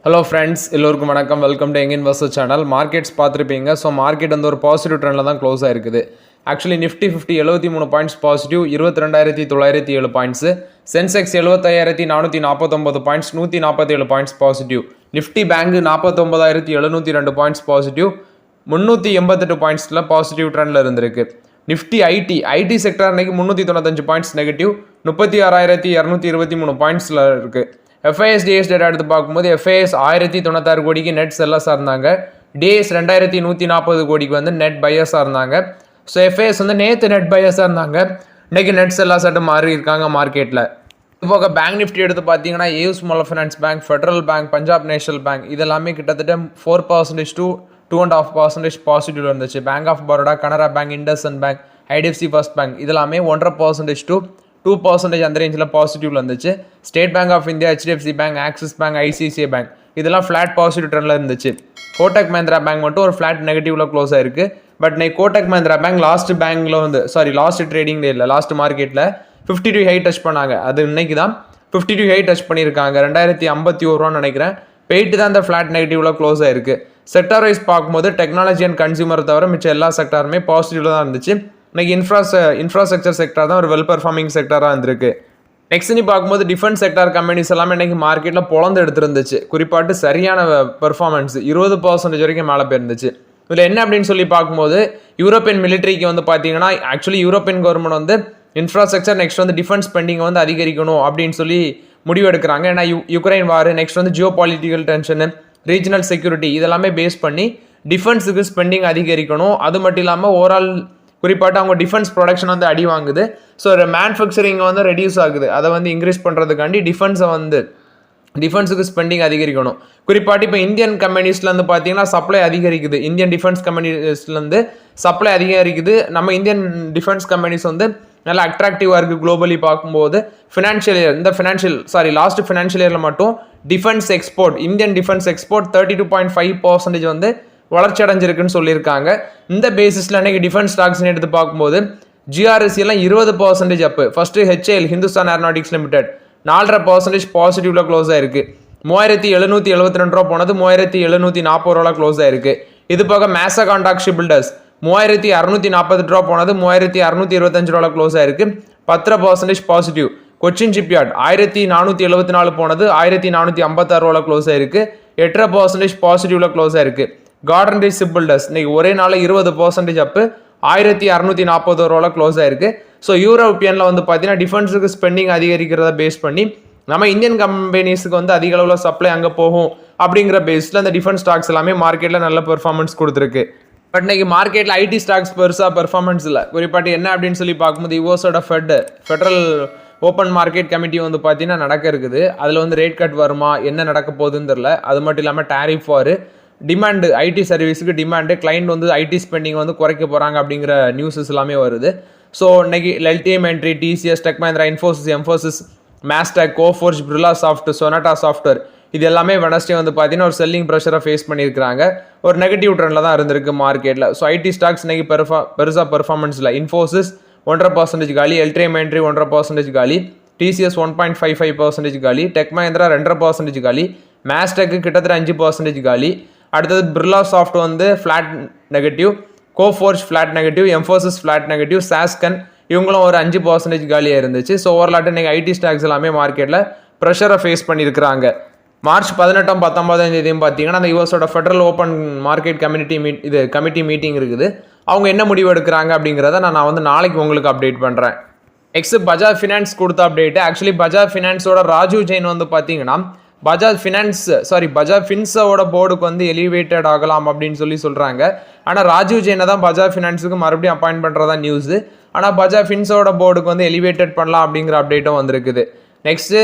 Hello friends, எல்லோருக்கும் வணக்கம். Welcome to young investor channel. Markets பார்த்துருப்பீங்க. ஸோ மார்க்கெட் வந்து ஒரு பாசிட்டிவ் ட்ரெண்டில் தான் க்ளோஸ் ஆயிருக்குது. Actually Nifty 50 73 points positive, 22,907 points. Sensex 75,449 points, 147 points positive. Nifty bank 49,702 points positive, 388 பாயிண்ட்ஸில் பாசிட்டிவ் ட்ரெண்டில் இருந்திருக்கு. நிஃப்டி ஐடி செக்டர் அன்னைக்கு 395 பாயிண்ட்ஸ் நெகட்டிவ், 36,223 பாயிண்ட்ஸில் இருக்குது. FIS டேட்டா எடுத்து பார்க்கும்போது FIS 1096 கோடிக்கு நெட் செல்லர்ஸாக இருந்தாங்க. DIS 2140 கோடிக்கு வந்து நெட் பையர்ஸாக இருந்தாங்க. ஸோ FIS வந்து நேற்று நெட் பையர்ஸாக இருந்தாங்க, இன்றைக்கி நெட் செல்லர்ஸாக மாறி இருக்காங்க மார்க்கெட்டில். இப்போ பேங்க் நிஃப்டி எடுத்து பார்த்தீங்கன்னா AU Small Finance Bank, Federal Bank, Punjab National Bank இதெல்லாமே கிட்டத்தட்ட 4% to 2.5% பாசிட்டிவ் இருந்துச்சு. Bank of Baroda, Canara Bank, IndusInd Bank, IDFC First Bank இதெல்லாமே 1.5% to 2% அந்த ரேஞ்சில் பாசிட்டிவ்ல இருந்துச்சு. State Bank of India, HDFC Bank, Axis Bank, ICICI Bank இதெல்லாம் ஃப்ளாட் பாசிட்டிவ் ட்ரெண்டில் இருந்துச்சு. கோட்டக் மஹிந்திரா பேங்க் மட்டும் ஒரு ஃப்ளாட் நெகட்டிவ்ல க்ளோஸ் ஆயிருக்கு. பட் இன்னைக்கு Kotak Mahindra Bank last trading டே இல்லை, லாஸ்ட் மார்க்கெட்டில் 52 ஹை டச் பண்ணாங்க. அது இன்னைக்கு தான் 52 ஹை டச் பண்ணியிருக்காங்க. 2051 நினைக்கிறேன். போயிட்டு தான் இந்த ஃப்ளாட் நெகட்டிவ்ல க்ளோஸ் ஆயிருக்கு. செக்டார் வைஸ் பார்க்கும்போது டெக்னாலஜி அண்ட் கன்சியூமர் தவிர மிச்சம் எல்லா செக்டாருமே பாசிட்டிவ்ல தான் இருந்துச்சு. இன்னைக்கு இன்ஃப்ராஸ்ட்ரக்சர் செக்டார் தான் ஒரு வெல் பெர்ஃபார்மிங் செக்டாராக இருந்திருக்கு. நெக்ஸ்ட் நீ பார்க்கும்போது டிஃபென்ஸ் செக்டார் கம்பெனிஸ் எல்லாமே இன்னைக்கு மார்க்கெட்டில் பொழந்து எடுத்துருந்துச்சு. குறிப்பாட்டு சரியான பெர்ஃபார்மன்ஸ் 20% வரைக்கும் மேலே போயிருந்துச்சு. இதில் என்ன அப்படின்னு சொல்லி பார்க்கும்போது யூரோப்பியன் மிலிட்ரிக்கு வந்து பார்த்தீங்கன்னா ஆக்சுவலி யூரோப்பியன் கவர்மெண்ட் வந்து இன்ஃப்ராஸ்ட்ரக்சர் நெக்ஸ்ட் வந்து டிஃபென்ஸ் ஸ்பெண்டிங் வந்து அதிகரிக்கணும் அப்படின்னு சொல்லி முடிவு எடுக்கிறாங்க. ஏன்னா யுக்ரைன் வார், நெக்ஸ்ட் வந்து Jio political tension, regional security இதெல்லாமே பேஸ் பண்ணி டிஃபென்ஸுக்கு ஸ்பெண்டிங் அதிகரிக்கணும். அது மட்டும் இல்லாமல் ஓவரால் குறிப்பாட்டு அவங்க டிஃபென்ஸ் ப்ரொடக்ஷன் வந்து அடி வாங்குது. ஸோ மேனுஃபேக்சரிங் வந்து ரெடியூஸ் ஆகுது. அதை வந்து இன்க்ரீஸ் பண்ணுறதுக்காண்டி டிஃபென்ஸுக்கு ஸ்பெண்டிங் அதிகரிக்கணும். குறிப்பாட்டு இப்போ இந்தியன் கம்பெனிஸ்லேருந்து பார்த்தீங்கன்னா சப்ளை அதிகரிக்குது. இந்தியன் டிஃபென்ஸ் கம்பெனிஸ்லேருந்து சப்ளை அதிகரிக்குது. நம்ம இந்தியன் டிஃபென்ஸ் கம்பெனிஸ் வந்து நல்லா அட்ராக்டிவாக இருக்குது குளோபலி பார்க்கும்போது. லாஸ்ட் ஃபினான்ஷியல் இயரில் மட்டும் இந்தியன் டிஃபென்ஸ் எக்ஸ்போர்ட் 32.5% வந்து வளர்ச்சி அடைஞ்சிருக்குன்னு சொல்லியிருக்காங்க. இந்த பேசிஸில் அன்றைக்கி டிஃபென்ஸ் ஸ்டாக்ஸ்னு எடுத்து பார்க்கும்போது GRSC எல்லாம் 20% up. First HAL Hindustan Aeronautics Limited 4.5% பாசிட்டிவ்ல க்ளோஸ் ஆயிருக்கு. 3772 ரூபா போனது 3740 ரூபா க்ளோஸ் ஆயிருக்கு. இது போக மேசகான் டாக்ஷிப் பில்டர்ஸ் 3648 ரூபா போனது 3625 ரூபா க்ளோஸ் ஆயிருக்கு. 10% பாசிட்டிவ். கொச்சின் ஷிப்யார்ட் 1474 போனது 1456 ரூபா க்ளோஸ் ஆயிருக்கு. 8% பாசிட்டிவ்ல க்ளோஸ் ஆயிருக்கு. கார்டன் ரீச் ஷிப் பில்டர்ஸ் இன்னைக்கு ஒரே நாள் 20% அப்பு 1640 ரூபா க்ளோஸ் ஆயிருக்கு. ஸோ யூரோப்பியனில் வந்து பார்த்தீங்கன்னா டிஃபென்ஸுக்கு ஸ்பெண்டிங் அதிகரிக்கிறத பேஸ் பண்ணி நம்ம இந்தியன் கம்பெனிஸுக்கு வந்து அதிக அளவில் சப்ளை அங்கே போகும் அப்படிங்கிற பேஸில் அந்த டிஃபென்ஸ் ஸ்டாக்ஸ் எல்லாமே மார்க்கெட்டில் நல்ல பெர்ஃபார்மன்ஸ் கொடுத்துருக்கு. பட் இன்னைக்கு மார்க்கெட்டில் ஐடி ஸ்டாக்ஸ் பெருசாக பெர்ஃபார்மன்ஸ் இல்லை. குறிப்பாட்டு என்ன அப்படின்னு சொல்லி பார்க்கும்போது யுஎஸோட ஃபெடரல் ஓப்பன் மார்க்கெட் கமிட்டி வந்து பார்த்தீங்கன்னா நடக்க இருக்குது. அதில் வந்து ரேட் கட் வருமா, என்ன நடக்க போகுதுன்னு தெரில. அது மட்டும் இல்லாமல் டேரிஃப் வார், டிமாண்டு ஐடி சர்வீஸுக்கு டிமாண்டு, கிளைண்ட் வந்து ஐடி ஸ்பெண்டிங் வந்து குறைக்க போகிறாங்க அப்படிங்கிற நியூஸஸ் எல்லாமே வருது. ஸோ இன்னைக்கு LTM entry, TCS, Tech Mahindra, Infosys, Mphasis, Mastek, Coforge, Birlasoft, Sonata Software இது எல்லாமே வெனஸ்டே வந்து பார்த்தீங்கன்னா ஒரு செல்லிங் ப்ரெஷரை ஃபேஸ் பண்ணியிருக்காங்க. ஒரு நெகட்டிவ் ட்ரெண்டில் தான் இருந்திருக்கு மார்க்கெட்டில். ஸோ ஐடி ஸ்டாக்ஸ் இன்னைக்கு பெருசாக பெர்ஃபார்மன்ஸ் இல்லை. இன்ஃபோசிஸ் 1.5% காலி, LTM என்ட்ரி 1.5% காலி, TCS 1.55% காலி, டெக் மஹிந்திரா 2.5% காலி, மேஸ்டெக்கு கிட்டத்தட்ட 5% காலி. அடுத்தது பிர்லா சாஃப்ட் வந்து flat negative, Coforge flat negative, Mphasis flat negative, Sasken இவங்களும் ஒரு 5% காலியாக இருந்துச்சு. ஸோ ஓவராலாட்டு இன்றைக்கி ஐடி ஸ்டாக்ஸ் எல்லாமே மார்க்கெட்டில் ப்ரெஷரை ஃபேஸ் பண்ணியிருக்கிறாங்க. மார்ச் 18, 19 பார்த்தீங்கன்னா அந்த யுஎஸோட federal open market committee meeting இருக்குது. அவங்க என்ன முடிவு எடுக்கிறாங்க அப்படிங்கிறத நான் வந்து நாளைக்கு உங்களுக்கு அப்டேட் பண்ணுறேன். நெக்ஸ்ட் பஜாஜ் ஃபினான்ஸ் கொடுத்த அப்டேட்டு. ஆக்சுவலி பஜாஜ் ஃபினான்ஸோட ராஜீவ் ஜெயின் வந்து பார்த்தீங்கன்னா பஜாஜ் ஃபின்ஸோட போர்டுக்கு வந்து எலிவேட்டட் ஆகலாம் அப்படின்னு சொல்கிறாங்க. ஆனால் ராஜீவ் ஜெயினை தான் பஜாஜ் ஃபினான்ஸுக்கு மறுபடியும் அப்பாயின்ட் பண்ணுறதா நியூஸு. ஆனால் பஜாஜ் ஃபின்ஸோட போர்டுக்கு வந்து எலிவேட்டட் பண்ணலாம் அப்படிங்கிற அப்டேட்டும் வந்திருக்குது. Next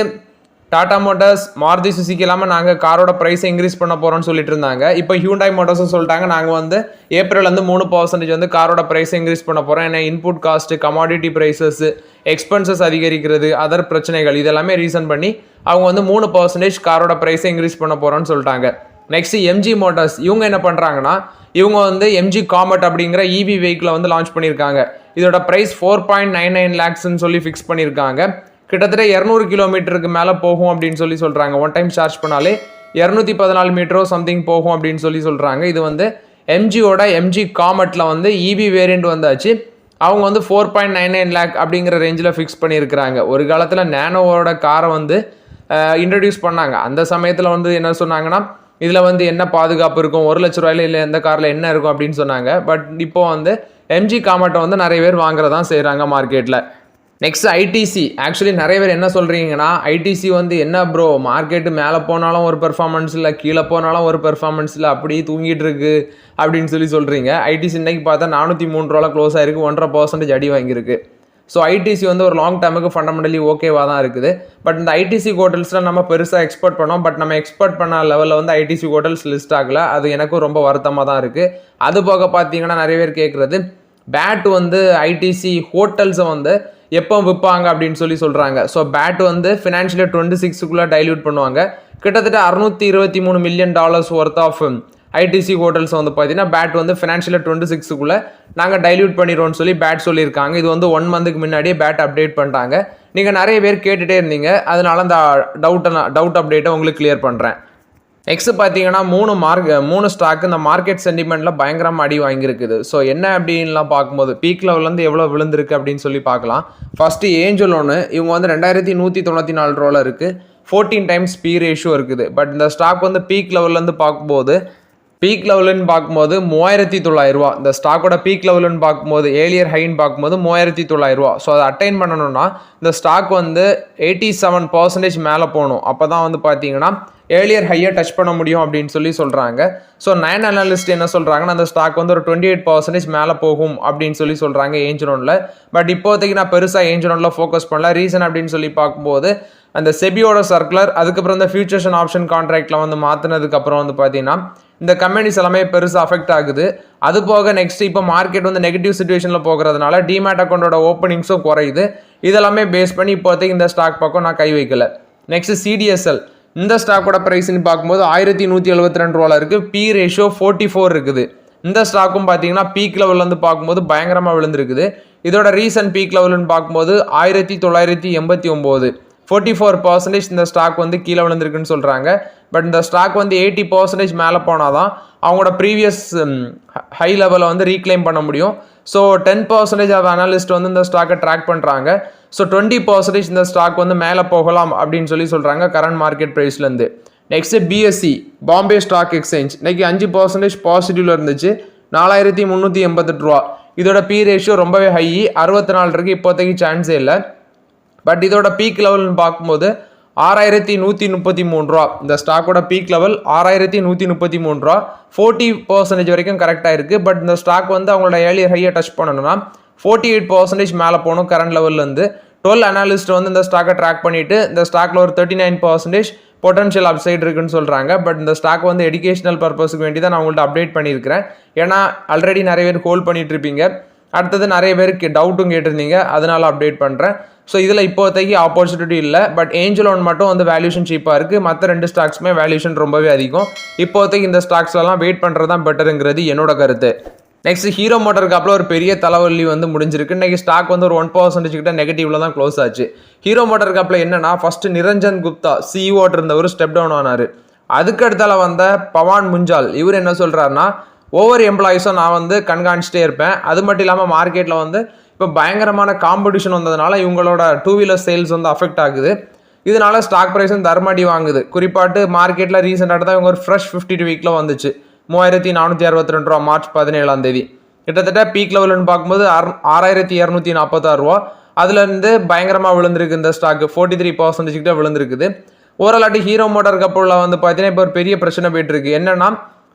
Tata Motors, Maruti Suzuki இல்லாமல் நாங்கள் காரோட ப்ரைஸை இன்க்ரீஸ் பண்ண போகிறோம்னு சொல்லிட்டு இருந்தாங்க. இப்போ ஹியூண்டாய் மோட்டார்ஸும் சொல்லிட்டாங்க நாங்கள் வந்து ஏப்ரல்லேருந்து 3% வந்து காரோட ப்ரைஸை இன்க்ரீஸ் பண்ண போகிறோம். ஏன்னா input cost, commodity prices, expenses அதிகரிக்கிறது, அதர் பிரச்சனைகள் இதெல்லாமே ரீசன் பண்ணி அவங்க வந்து 3% காரோட ப்ரைஸை இன்க்ரீஸ் பண்ண போகிறோன்னு சொல்லிட்டாங்க. நெக்ஸ்ட் MG மோட்டார்ஸ் இவங்க என்ன பண்ணுறாங்கன்னா இவங்க வந்து MG காமெட் அப்படிங்கிற EV வெஹிக்கிளை வந்து லான்ச் பண்ணியிருக்காங்க. இதோட ப்ரைஸ் 4.99 lakhsன்னு சொல்லி ஃபிக்ஸ் பண்ணியிருக்காங்க. கிட்டத்தட்ட 200 கிலோமீட்டருக்கு மேலே போகும் அப்படின்னு சொல்கிறாங்க. ஒன் டைம் சார்ஜ் பண்ணாலே 214 மீட்டரோ சம்திங் போகும் அப்படின்னு சொல்கிறாங்க. இது வந்து எம்ஜியோட எம்ஜி காமெட்டில் வந்து இவி வேரியண்ட் வந்தாச்சு. அவங்க வந்து 4.99 லேக் அப்படிங்கிற ரேஞ்சில் ஃபிக்ஸ் பண்ணியிருக்கிறாங்க. ஒரு காலத்தில் நேனோவோட காரை வந்து இன்ட்ரடியூஸ் பண்ணாங்க. அந்த சமயத்தில் வந்து என்ன சொன்னாங்கன்னா, இதில் வந்து என்ன பாதுகாப்பு இருக்கும், 1 லட்ச ரூபாயில இல்லை எந்த காரில் என்ன இருக்கும் அப்படின்னு சொன்னாங்க. பட் இப்போ வந்து எம்ஜி காமெட்டை வந்து நிறைய பேர் வாங்குறதான் செய்கிறாங்க மார்க்கெட்டில். Next ITC. ஆக்சுவலி நிறைய பேர் என்ன சொல்கிறீங்கன்னா, ஐடிசி வந்து என்ன ப்ரோ மார்க்கெட்டு மேலே போனாலும் ஒரு பெர்ஃபார்மன்ஸ் இல்லை, கீழே போனாலும் ஒரு பெர்ஃபார்மன்ஸ் இல்லை, அப்படியே தூங்கிட்டு இருக்கு அப்படின்னு சொல்கிறீங்க. ஐடிசி இன்னைக்கு பார்த்தா 403 ரூபாயில் க்ளோஸ் ஆயிருக்கு, 1.5% அடி வாங்கியிருக்கு. ஸோ ஐடிசி வந்து ஒரு லாங் டேர்முக்கு ஃபண்டமெண்டலி ஓகேவாக தான் இருக்குது. பட் இந்த ஐடிசி ஹோட்டல்ஸில் நம்ம பெருசாக எக்ஸ்போர்ட் பண்ணோம். பட் நம்ம எக்ஸ்போர்ட் பண்ண லெவலில் வந்து ஐடிசி ஹோட்டல்ஸ் லிஸ்ட் ஆகலை. அது எனக்கும் ரொம்ப வருத்தமாக தான் இருக்குது. அது போக பார்த்தீங்கன்னா நிறைய பேர் கேட்குறது, பேட் வந்து ஐடிசி ஹோட்டல்ஸை வந்து எப்போ விற்பாங்க அப்படின்னு சொல்கிறாங்க. ஸோ பேட் வந்து ஃபினான்ஷியல் 26க்குள்ளே டைல்யூட் பண்ணுவாங்க. கிட்டத்தட்ட $623 million worth of ITC Hotels வந்து பார்த்தீங்கன்னா பேட் வந்து ஃபினான்ஷியல் 26க்குள்ளே நாங்கள் டைல்யூட் பண்ணிடுவோம்னு பேட் சொல்லியிருக்காங்க. இது வந்து 1 மந்த்துக்கு முன்னாடியே பேட் அப்டேட் பண்ணிட்டாங்க. நீங்கள் நிறைய பேர் கேட்டுகிட்டே இருந்தீங்க, அதனால அந்த டவுட் அப்டேட்டை உங்களுக்கு கிளியர் பண்ணுறேன். நெக்ஸ்ட் பார்த்தீங்கன்னா 3 ஸ்டாக் இந்த மார்க்கெட் சென்டிமெண்ட்டில் பயங்கரமாக அடி வாங்கியிருக்குது. ஸோ என்ன அப்படின்லாம் பார்க்கும்போது பீக் லெவல்லேருந்து எவ்வளோ விழுந்திருக்கு அப்படின்னு பார்க்கலாம். ஃபஸ்ட்டு ஏஞ்சல் ஒன்று, இவங்க வந்து 2194 ரூபாயில் இருக்குது. 14 டைம்ஸ் பி ரேஷியோ இருக்குது. பட் இந்த ஸ்டாக் வந்து பீக் லெவல்லேருந்து பார்க்கும்போது 3900 ரூபா. இந்த ஸ்டாக்கோட பீக் லெவலுன்னு பார்க்கும்போது ஏலியர் ஹைன்னு பார்க்கும்போது 3900 ரூபா. ஸோ அதை அட்டைன் பண்ணணும்னா இந்த ஸ்டாக் வந்து 87% மேலே போகணும். அப்போ தான் வந்து பார்த்தீங்கன்னா ஏலியர் ஹையை டச் பண்ண முடியும் அப்படின்னு சொல்கிறாங்க. ஸோ 9 அனாலிஸ்ட் என்ன சொல்கிறாங்கன்னா, அந்த ஸ்டாக் வந்து ஒரு 28% மேலே போகும் அப்படின்னு சொல்கிறாங்க ஏஞ்சலோனில். பட் இப்போதைக்கு நான் பெருசாக ஏஞ்சலோனில் ஃபோக்கஸ் பண்ணல. ரீசன் அப்படின்னு பார்க்கும்போது அந்த செபியோட சர்க்குலர், அதுக்கப்புறம் இந்த ஃபியூச்சர்ஸ் அண்ட் ஆப்ஷன் கான்ட்ராக்டில் வந்து மாற்றினதுக்கப்புறம் வந்து பார்த்தீங்கன்னா இந்த கம்பெனிஸ் எல்லாமே பெருசாக அஃபெக்ட் ஆகுது. அது போக நெக்ஸ்ட் இப்போ மார்க்கெட் வந்து நெகட்டிவ் சிச்சுவேஷனில் போகிறதுனால டிமேட் அக்கௌண்டோட ஓப்பனிங்ஸும் குறையுது. இதெல்லாமே பேஸ் பண்ணி இப்போதைக்கு இந்த ஸ்டாக் பக்கம் நான் கை வைக்கல. Next CDSL. இந்த ஸ்டாக்கோட ப்ரைஸ்ன்னு பார்க்கும்போது 1172 ரூபாயில் இருக்குது. பி ரேஷியோ 44 இருக்குது. இந்த ஸ்டாக்கும் பார்த்தீங்கன்னா பீக் லெவல்லேருந்து பார்க்கும்போது பயங்கரமாக விழுந்திருக்குது. இதோட ரீசன்ட் பீக் லெவல்னு பார்க்கும்போது 1989. 44% இந்த ஸ்டாக் வந்து கீழே விழுந்திருக்குன்னு சொல்கிறாங்க. பட் இந்த ஸ்டாக் வந்து 80% மேலே போனால் தான் அவங்களோட ப்ரீவியஸ் ஹை லெவலை வந்து ரீக்ளைம் பண்ண முடியும். ஸோ 10% ஆஃப் அனாலிஸ்ட் வந்து இந்த ஸ்டாக்கை ட்ராக் பண்ணுறாங்க. ஸோ 20% இந்த ஸ்டாக் வந்து மேலே போகலாம் அப்படின்னு சொல்கிறாங்க கரண்ட் மார்க்கெட் ப்ரைஸ்லேருந்து. Next BSE, Bombay Stock Exchange, இன்னைக்கு 5% பாசிட்டிவ்ல இருந்துச்சு. 4388 ரூபா. இதோட பி ரேஷியோ ரொம்பவே ஹை, 64 இருக்குது. இப்போதைக்கு சான்ஸே இல்லை. பட் இதோட பீக் லெவல்னு பார்க்கும்போது 6133 ரூபா. இந்த ஸ்டாக்கோட பீக் லெவல் 6133 ரூபா. 40% வரைக்கும் கரெக்டாக இருக்குது. பட் இந்த ஸ்டாக் வந்து அவங்களோட ஏர்லியர் ஹையை டச் பண்ணணும்னா 48% மேலே போகணும் கரண்ட் லெவல்லேருந்து. 12 அனாலிஸ்ட் வந்து இந்த ஸ்டாக்கை ட்ராக் பண்ணிவிட்டு இந்த ஸ்டாக்கில் ஒரு 39% பொட்டன்ஷியல் அப்சைட் இருக்குன்னு சொல்கிறாங்க. பட் இந்த ஸ்டாக் வந்து எஜுகேஷனல் பர்பஸுக்கு வேண்டி தான் நான் உங்கள்கிட்ட அப்டேட் பண்ணியிருக்கிறேன். ஏன்னா ஆல்ரெடி நிறைய பேர் ஹோல்ட் பண்ணிட்டு இருப்பீங்க. அடுத்தது நிறைய பேருக்கு டவுட்டும் கேட்டிருந்தீங்க, அதனால அப்டேட் பண்ணுறேன். ஸோ இதில் இப்போதைக்கு ஆப்பர்ச்சுனிட்டி இல்லை. பட் ஏஞ்சலோன் மட்டும் வந்து வேல்யூஷன் சீப்பாக இருக்குது. மற்ற 2 ஸ்டாக்ஸுமே வேல்யூஷன் ரொம்பவே அதிகம். இப்போதைக்கு இந்த ஸ்டாக்ஸ்லாம் வெயிட் பண்ணுறது தான் பெட்டருங்கிறது என்னோட கருத்து. நெக்ஸ்ட் ஹீரோ மோட்டார் காப்பில் ஒரு பெரிய தலைவலி வந்து முடிஞ்சிருக்கு. இன்றைக்கி ஸ்டாக் வந்து ஒரு 1% கிட்ட நெகட்டிவ்ல தான் க்ளோஸ் ஆச்சு. ஹீரோ மோட்டார் காப்பில் என்னன்னா, ஃபர்ஸ்ட் நிரஞ்சன் குப்தா சிஇஓ இருந்தவர் ஸ்டெப் டவுன் ஆனார். அதுக்கு அடுத்தால வந்த பவான் முஞ்சால், இவர் என்ன சொல்கிறாருன்னா, ஒவ்வொரு எம்ப்ளாயிஸும் நான் வந்து கண்காணிச்சிட்டே இருப்பேன். அது மட்டும் இல்லாமல் மார்க்கெட்டில் வந்து இப்போ பயங்கரமான காம்படிஷன் வந்ததுனால இவங்களோட 2 வீலர் சேல்ஸ் வந்து அஃபெக்ட் ஆகுது. இதனால ஸ்டாக் ப்ரைஸும் தர்மடி வாங்குது. குறிப்பாட்டு மார்க்கெட்டில் ரீசெண்டாக தான் இவங்க ஒரு ஃப்ரெஷ் 52 வீக்கில் வந்துச்சு 3462 ரூபா மார்ச் 17 கிட்டத்தட்ட பீக் லெவல்னு பார்க்கும்போது 6246 ரூபா. அதுலேருந்து பயங்கரமாக விழுந்திருக்கு இந்த ஸ்டாக், 43% கிட்ட விழுந்திருக்குது. ஓரளாட்டி ஹீரோ மோட்டார் கப்பலில் வந்து பார்த்தீங்கன்னா இப்போ ஒரு பெரிய பிரச்சனை போயிட்டு இருக்கு. என்னன்னா,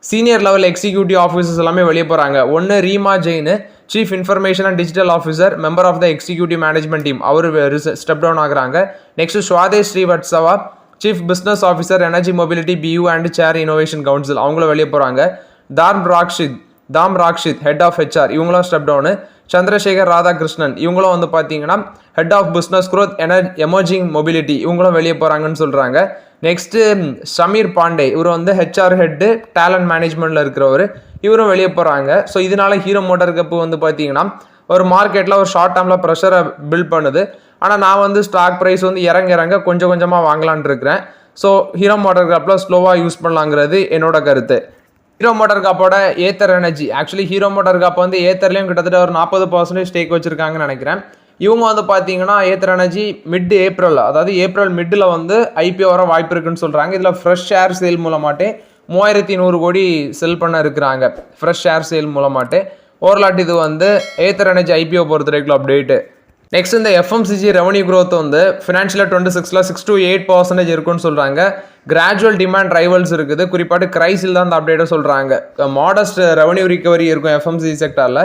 சீனியர் லெவல் எக்ஸிக்யூட்டிவ் ஆஃபீஸர்ஸ் எல்லாமே வெளியே போகிறாங்க. ஒன்று Reema Jain, chief information and digital officer, member of the executive management team, அவர் ஸ்டெப் டவுன் ஆகுறாங்க. Next Swadesh Srivastava, chief business officer, energy mobility, BU and chair innovation council, அவங்களும் வெளியே போகிறாங்க. தாம் ராக்ஷித், ஹெட் ஆஃப் ஹெச்ஆர், இவங்களும் ஸ்டெப் டவுனு. சந்திரசேகர் ராதாகிருஷ்ணன், இவங்களும் வந்து பார்த்தீங்கன்னா head of business growth emerging mobility, இவங்களும் வெளியே போகிறாங்கன்னு சொல்கிறாங்க. நெக்ஸ்ட்டு சமீர் பாண்டே, இவர் வந்து ஹெச்ஆர் ஹெட்டு டேலண்ட் மேனேஜ்மெண்ட்டில் இருக்கிறவர், இவரும் வெளியே போகிறாங்க. ஸோ இதனால ஹீரோ மோட்டார் கப்பு வந்து பார்த்தீங்கன்னா ஒரு மார்க்கெட்டில் ஒரு ஷார்ட் டேர்மில் ப்ரெஷரை பில்ட் பண்ணுது. ஆனால் நான் வந்து ஸ்டாக் ப்ரைஸ் வந்து இறங்க கொஞ்சம் கொஞ்சமாக வாங்கலான் இருக்கிறேன். ஸோ ஹீரோ மோட்டார் காப்பில் ஸ்லோவாக யூஸ் பண்ணலாங்கிறது என்னோட கருத்து. ஹீரோ மோட்டார் காப்போட Ather energy, actually Hero MotoCorp வந்து ஏத்தர்லேயும் கிட்டத்தட்ட ஒரு 40% ஸ்டேக் வச்சுருக்காங்கன்னு நினைக்கிறேன். இவங்க வந்து பார்த்தீங்கன்னா ஏத்தர் எனர்ஜி மிட் ஏப்ரல், அதாவது ஏப்ரல் மிட்டில் வந்து ஐபிஓ வர வாய்ப்பு இருக்குன்னு சொல்கிறாங்க. இதில் ஃப்ரெஷ் ஷேர் சேல் மூலமாட்டே 3100 கோடி செல் பண்ண இருக்கிறாங்க. ஃப்ரெஷ் ஷேர் சேல் மூலமாட்டே ஓரலாட்டு இது வந்து ஏத்தர் எனர்ஜி ஐபிஓ பொறுத்த வரைக்கும் அப்டேட்டு. நெக்ஸ்ட் இந்த எஃப்எம்சிஜி ரெவன்யூ growth வந்து ஃபினான்ஷியல் 26ல் 6 to 8% இருக்குன்னு சொல்கிறாங்க. கிராஜுவல் டிமாண்ட் ரைவல்ஸ் இருக்குது, குறிப்பாட்டு கிரைஸில் தான் இந்த அப்டேட்டை சொல்கிறாங்க. மாடஸ்ட் ரெவன்யூ ரிகவரி இருக்கும் எஃப்எம்சிஜி செக்டரில்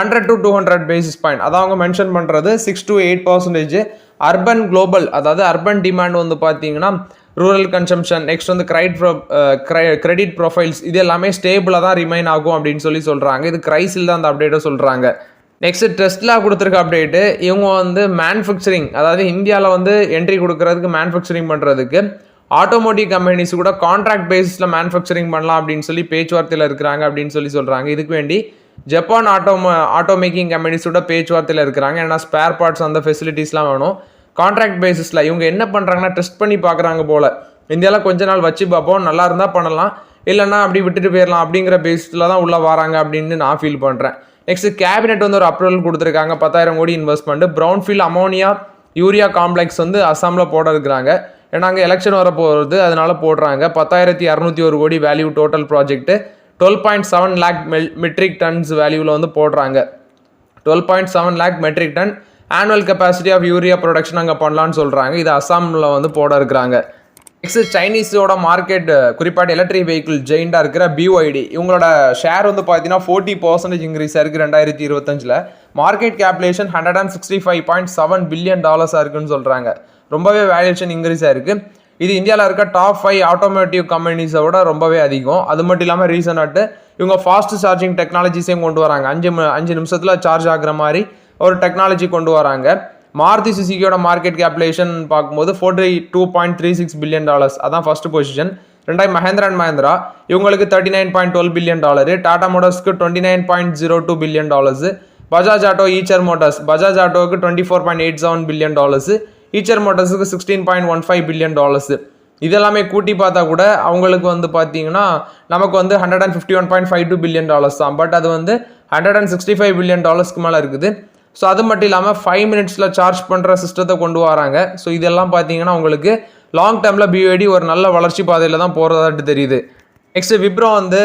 100 to 200 பேசிஸ் பாயிண்ட், அதை அவங்க மென்ஷன் பண்ணுறது 6 to 8%. அர்பன் குளோபல், அதாவது அர்பன் டிமாண்ட் வந்து பார்த்தீங்கன்னா ரூரல் கன்சம்ஷன், நெக்ஸ்ட் வந்து கிரெடிட் ப்ரொஃபைல்ஸ், இது எல்லாமே ஸ்டேபிளாக தான் ரிமைன் ஆகும் அப்படின்னு சொல்கிறாங்க. இது கிரைஸில் தான் அந்த அப்டேட்டை சொல்கிறாங்க. நெக்ஸ்ட் டெஸ்லா கொடுத்துருக்க அப்டேட்டு, இவங்க வந்து மேனுஃபேக்சரிங், அதாவது இந்தியாவில் வந்து என்ட்ரி கொடுக்கறதுக்கு மேனுஃபேக்சரிங் பண்ணுறதுக்கு ஆட்டோமோட்டிவ் கம்பெனிஸ் கூட கான்ட்ராக்ட் பேசிஸில் மேனுஃபேக்சரிங் பண்ணலாம் அப்படின்னு சொல்லி பேச்சுவார்த்தையில் இருக்கிறாங்க அப்படின்னு சொல்கிறாங்க. இதுக்கு வேண்டி ஜப்பான் ஆட்டோ மேக்கிங் கம்பெனிஸோட பேச்சுவார்த்தையில் இருக்கிறாங்க. ஏன்னா ஸ்பேர் பார்ட்ஸ் அந்த ஃபெசிலிட்டிஸ்லாம் வேணும். கான்ட்ராக்ட் பேசிஸில் இவங்க என்ன பண்ணுறாங்கன்னா டெஸ்ட் பண்ணி பார்க்குறாங்க போல். இந்தியாவில் கொஞ்ச நாள் வச்சு பார்ப்போம், நல்லா இருந்தால் பண்ணலாம், இல்லைன்னா அப்படி விட்டுட்டு போயிடலாம் அப்படிங்கிற பேசிஸில் தான் உள்ளே வராங்க அப்படின்னு நான் ஃபீல் பண்ணுறேன். நெக்ஸ்ட் கேபினெட் வந்து ஒரு அப்ரூவல் கொடுத்துருக்காங்க, 10,000 கோடி இன்வெஸ்ட்மெண்ட். ப்ரௌன்ஃபீல்ட் அமோனியா யூரியா காம்ப்ளெக்ஸ் வந்து அசாமில் போட இருக்கிறாங்க. ஏன்னா அங்கே எலெக்ஷன் வர போகிறது, அதனால போடுறாங்க. 10,601 கோடி value total project. 12.7 lakh metric tons வேல்யூவில் வந்து போடுறாங்க. 12.7 lakh metric ton annual capacity of urea production அங்கே பண்ணலான்னு சொல்கிறாங்க. இது அசாமில் வந்து போட இருக்கிறாங்க. நெக்ஸ்ட் சைனீஸோட மார்க்கெட், குறிப்பாக எலக்ட்ரிக் வெஹிக்கிள் ஜெயிண்டாக இருக்கிற BYD, இவங்களோட ஷேர் வந்து பார்த்தீங்கன்னா 40% இன்க்ரீஸ் ஆயிருக்கு 2025. மார்க்கெட் கேப்லேஷன் $165.7 பில்லியன் இருக்குன்னு சொல்கிறாங்க. ரொம்பவே வேல்யூஷன் இன்க்ரீஸ் ஆயிருக்கு. இது இந்தியாவில் இருக்க டாப் 5 ஆட்டோமேட்டிவ் கம்பெனிஸோட ரொம்பவே அதிகம். அது மட்டும் இல்லாமல் ரீசனாட்டு இவங்க ஃபாஸ்ட் சார்ஜிங் டெக்னாலஜிஸையும் கொண்டு வராங்க. 5 நிமிஷத்தில் சார்ஜ் ஆகுற மாதிரி ஒரு டெக்னாலஜி கொண்டு வராங்க. மாருதி சுசுகியோட மார்க்கெட் கேப்லேஷன் பார்க்கும்போது $42.36 பில்லியன், அதான் ஃபர்ஸ்ட் பொசிஷன். ரெண்டாவது மஹேந்திரா அண்ட் மஹேந்திரா, இவங்களுக்கு $39.12 பில்லியன். டாடா மோட்டார்ஸ்க்கு $29.02 billion. Bajaj auto Eicher Motors, Bajaj ஆட்டோவுக்கு $24.87 பில்லியன். ஈச்சர் மோட்டார்ஸுக்கு $16.15 பில்லியன். இதெல்லாமே கூட்டி பார்த்தா கூட அவங்களுக்கு வந்து பார்த்தீங்கன்னா நமக்கு வந்து $151.52 பில்லியன் தான். பட் அது வந்து $165 பில்லியன் மேலே இருக்குது. ஸோ அது மட்டும் இல்லாமல் 5 மினிட்ஸில் சார்ஜ் பண்ணுற சிஸ்டத்தை கொண்டு வராங்க. ஸோ இதெல்லாம் பார்த்தீங்கன்னா உங்களுக்கு லாங் டேர்மில் BYD ஒரு நல்ல வளர்ச்சி பாதையில் தான் போகிறதாட்டு தெரியுது. நெக்ஸ்ட் விப்ரோ வந்து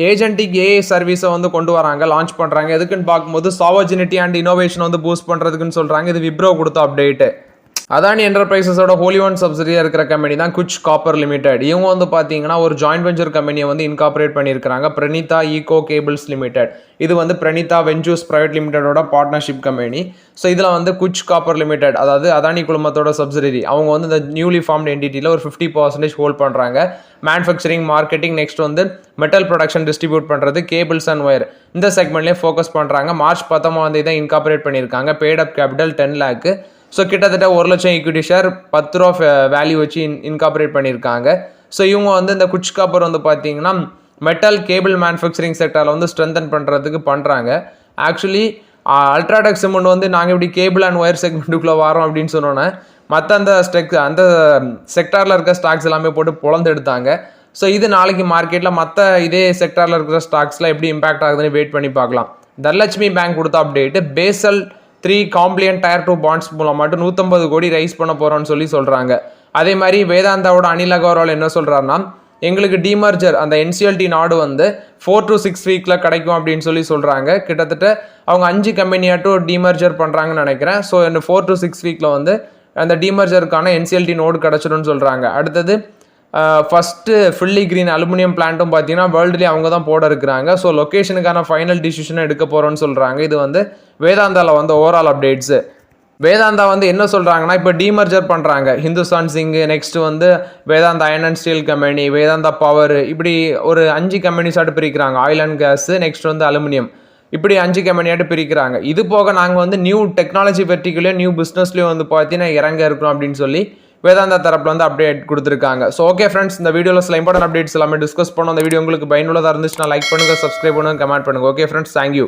ஏஜென்டிக் AI சர்வீஸை வந்து கொண்டு வராங்க, லான்ச் பண்ணுறாங்க. எதுக்குன்னு பார்க்கும்போது சாவர்ஜினிட்டி அண்ட் இனோவேஷன் வந்து பூஸ்ட் பண்ணுறதுக்குன்னு சொல்கிறாங்க. இது விப்ரோ கொடுத்த அப்டேட்டு. அதானி என்டர்பிரைசஸோட ஹோலி ஒன் சப்சிடியாக இருக்கிற கம்பெனி தான் குச் காப்பர் லிமிடெட். இவங்க வந்து பார்த்தீங்கன்னா ஒரு ஜாயின்ட் வெஞ்சர் கம்பெனியை வந்து இன்கார்பரேட் பண்ணியிருக்காங்க, பிரணீதா ஈகோ கேபிள்ஸ் லிமிடெட். இது வந்து பிரணீதா வெஞ்சூஸ் பிரைவேட் லிமிடெடோட பார்ட்னர்ஷிப் கம்பெனி. ஸோ இதில் வந்து குச் காப்பர் லிமிடெட், அதாவது அதானி குழுமத்தோட சப்சிடரி, அவங்க வந்து இந்த நியூலி ஃபார்ம்ட் என்டிட்டியில் ஒரு 50% ஹோல்ட் பண்ணுறாங்க. மேனுஃபேக்சரிங், மார்க்கெட்டிங், நெக்ஸ்ட் வந்து மெட்டல் ப்ரொடக்ஷன் டிஸ்ட்ரிபியூட் பண்ணுறது, கேபிள்ஸ் அண்ட் ஒயர், இந்த செக்மெண்ட்லேயே ஃபோக்கஸ் பண்ணுறாங்க. மார்ச் 19 தான் இன்கார்பரேட் பண்ணியிருக்காங்க. பெய்ட் அப் கேபிட்டல் 10 lakh. ஸோ கிட்டத்தட்ட 1 லட்சம் ஈக்விட்டி ஷேர் 10 ரூபா வேல்யூ வச்சு இன்கார்பரேட் பண்ணியிருக்காங்க. ஸோ இவங்க வந்து இந்த குச் காப்பர் வந்து பார்த்தீங்கன்னா மெட்டல் கேபிள் மேனுஃபேக்சரிங் செக்டரில் வந்து ஸ்ட்ரென்தன் பண்ணுறதுக்கு பண்ணுறாங்க. ஆக்சுவலி அல்ட்ராடெக் சிமெண்ட் வந்து நாங்கள் இப்படி கேபிள் அண்ட் ஒயர் செக்மெண்ட்டுக்குள்ளே வரோம் அப்படின்னு சொன்னோன்னே மற்ற அந்த செக்டாரில் இருக்க ஸ்டாக்ஸ் எல்லாமே போட்டு பொழந்து எடுத்தாங்க. ஸோ இது நாளைக்கு மார்க்கெட்டில் மற்ற இதே செக்டாரில் இருக்கிற ஸ்டாக்ஸ்லாம் எப்படி இம்பாக்ட் ஆகுதுன்னு வெயிட் பண்ணி பார்க்கலாம். தனலட்சுமி பேங்க் கொடுத்த அப்டேட்டு, பேசல் 3 காம்ப்ளியன்ட் Tier 2 பாண்ட்ஸ் மூலம் மட்டும் 150 கோடி ரைஸ் பண்ண போகிறோன்னு சொல்கிறாங்க. அதே மாதிரி வேதாந்தாவோட அனில் அகர்வால் என்ன சொல்கிறாருன்னா, எங்களுக்கு டிமர்ஜர் அந்த NCLT நாடு வந்து 4 to 6 வீக்கில் கிடைக்கும் அப்படின்னு சொல்கிறாங்க. கிட்டத்தட்ட அவங்க 5 கம்பெனியாட்டும் டிமர்ஜர் பண்ணுறாங்கன்னு நினைக்கிறேன். ஸோ இந்த 4 to 6 வீக்கில் வந்து அந்த டிமர்ஜருக்கான NCLT நோடு கிடச்சிடும்னு சொல்கிறாங்க. அடுத்தது ஃபஸ்ட்டு ஃபுல்லி கிரீன் அலுமினியம் பிளான்ட்டும் பார்த்தீங்கன்னா வேர்ல்டுலேயே அவங்க தான் போட இருக்கிறாங்க. ஸோ லொக்கேஷனுக்கான ஃபைனல் டிசிஷனை எடுக்க போகிறோன்னு சொல்கிறாங்க. இது வந்து வேதாந்தாவில் வந்து ஓவரால் அப்டேட்ஸு. வேதாந்தா வந்து என்ன சொல்கிறாங்கன்னா, இப்போ டிமர்ஜர் பண்ணுறாங்க, ஹிந்துஸ்தான் சிங்கு, நெக்ஸ்ட் வந்து Vedanta iron and Steeles company, Vedanta power, இப்படி ஒரு 5 கம்பெனிஸாட்டு பிரிக்கிறாங்க. ஆயில் அண்ட் கேஸு, நெக்ஸ்ட் வந்து அலுமினியம், இப்படி 5 கம்பெனியாட்டு பிரிக்கிறாங்க. இது போக நாங்கள் வந்து நியூ டெக்னாலஜி வெர்டிகலையும் நியூ பிஸ்னஸ்லையும் வந்து பார்த்தீங்கன்னா இறங்க இருக்கிறோம் அப்படின்னு சொல்லி வேதாந்தா தரப்பில் வந்து அப்டேட் கொடுத்துருக்காங்க. ஸோ ஓகே ஃப்ரெண்ட்ஸ், இந்த வீடியோவில் சில இம்பார்ட்டன்ட் அப்டேட்ஸ் எல்லாமே டிஸ்கஸ் பண்ணோம். இந்த வீடியோ உங்களுக்கு பயனுள்ளதாக இருந்துச்சுன்னா லைக் பண்ணுங்கள், சப்ஸ்கிரைப் பண்ணுங்கள், கமெண்ட் பண்ணுங்கள். Okay friends, thank you.